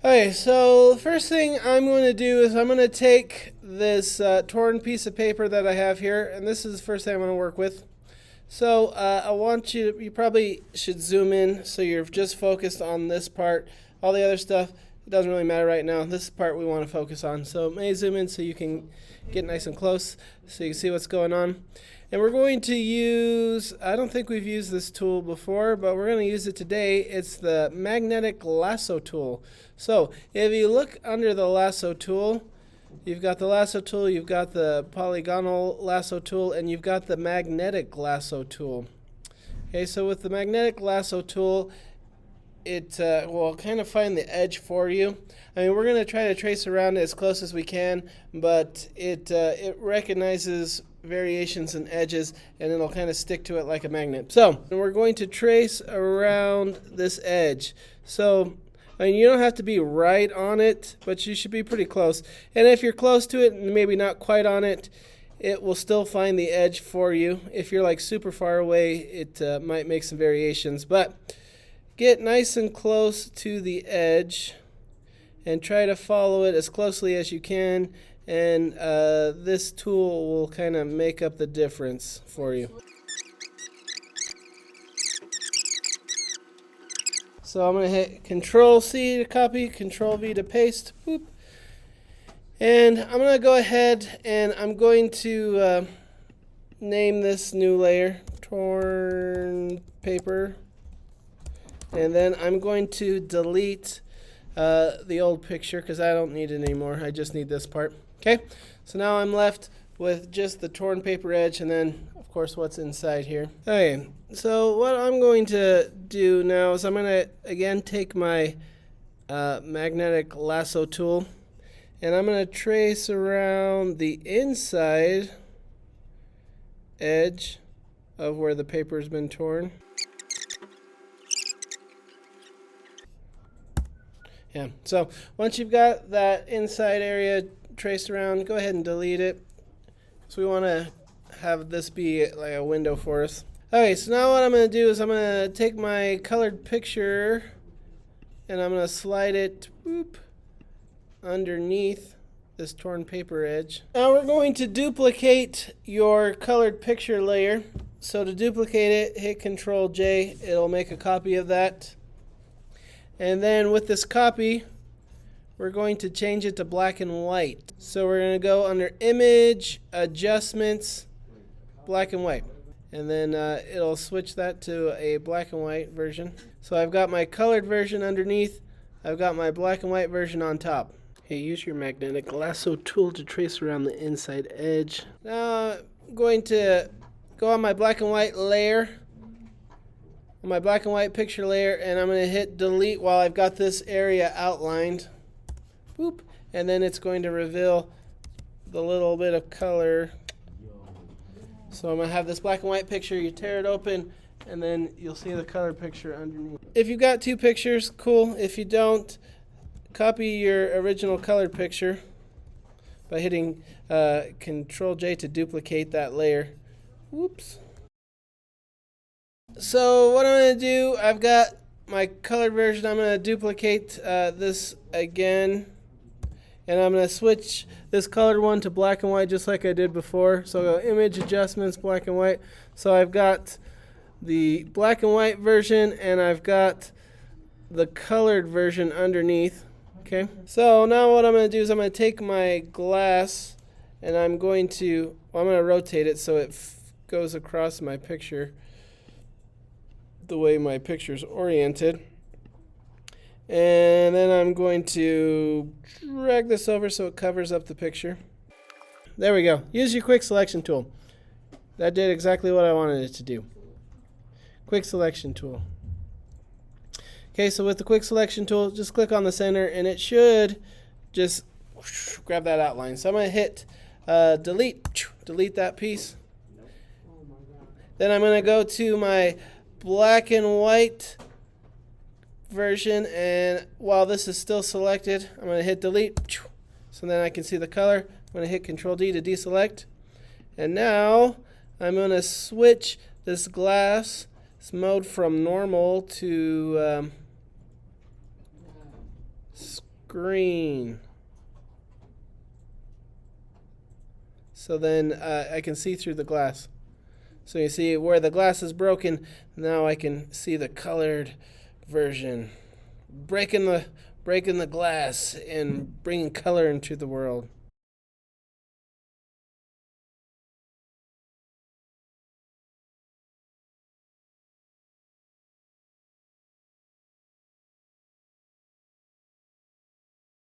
Okay, so the first thing I'm going to do is I'm going to take this torn piece of paper that I have here, and this is the first thing I'm going to work with. So I want you probably should zoom in so you're just focused on this part. All the other stuff, it doesn't really matter right now. This part we want to focus on. So may zoom in so you can get nice and close so you can see what's going on. And we're going to use, I don't think we've used this tool before, but we're going to use it today. It's the magnetic lasso tool. So if you look under the lasso tool, you've got the lasso tool, you've got the polygonal lasso tool, and you've got the magnetic lasso tool. Okay, so with the magnetic lasso tool, it will kind of find the edge for you. I mean, we're going to try to trace around it as close as we can, but it recognizes variations in edges, and it'll kind of stick to it like a magnet. So we're going to trace around this edge. So I mean, you don't have to be right on it, but you should be pretty close. And if you're close to it and maybe not quite on it, it will still find the edge for you. If you're like super far away, it might make some variations. But get nice and close to the edge and try to follow it as closely as you can. And this tool will kind of make up the difference for you. So I'm going to hit Control C to copy, Control V to paste. Boop. And I'm going to go ahead and I'm going to name this new layer torn paper. And then I'm going to delete the old picture because I don't need it anymore. I just need this part. Okay, so now I'm left with just the torn paper edge and then, of course, what's inside here. Okay, so what I'm going to do now is I'm going to, again, take my magnetic lasso tool and I'm going to trace around the inside edge of where the paper's been torn. Yeah, so once you've got that inside area traced around, go ahead and delete it. So we want to have this be like a window for us. Okay, so now what I'm going to do is I'm going to take my colored picture and I'm going to slide it underneath this torn paper edge. Now we're going to duplicate your colored picture layer. So to duplicate it, hit Control J. It'll make a copy of that. And then with this copy, we're going to change it to black and white. So we're going to go under Image, Adjustments, Black and White. And then it'll switch that to a black and white version. So I've got my colored version underneath. I've got my black and white version on top. Okay, use your magnetic lasso tool to trace around the inside edge. Now I'm going to go on my black and white layer, on my black and white picture layer, and I'm going to hit delete while I've got this area outlined. Boop. And then it's going to reveal the little bit of color. So I'm going to have this black and white picture. You tear it open, and then you'll see the color picture underneath. If you've got two pictures, cool. If you don't, copy your original colored picture by hitting Control J to duplicate that layer. Whoops. So what I'm going to do, I've got my colored version. I'm going to duplicate this again. And I'm going to switch this colored one to black and white just like I did before. So I'll go Image, Adjustments, Black and White. So I've got the black and white version and I've got the colored version underneath. Okay. So now what I'm going to do is I'm going to take my glass and I'm going to rotate it so it goes across my picture the way my picture's oriented. And then I'm going to drag this over so it covers up the picture. There we go. Use your quick selection tool. That did exactly what I wanted it to do. Quick selection tool. Okay, so with the quick selection tool, just click on the center and it should just grab that outline. So I'm going to hit delete that piece. Then I'm going to go to my black and white version, and while this is still selected, I'm going to hit delete so then I can see the color. I'm going to hit Control D to deselect, and now I'm going to switch this glass mode from normal to green. So then I can see through the glass. So you see where the glass is broken, now I can see the colored version. Breaking the glass and bringing color into the world.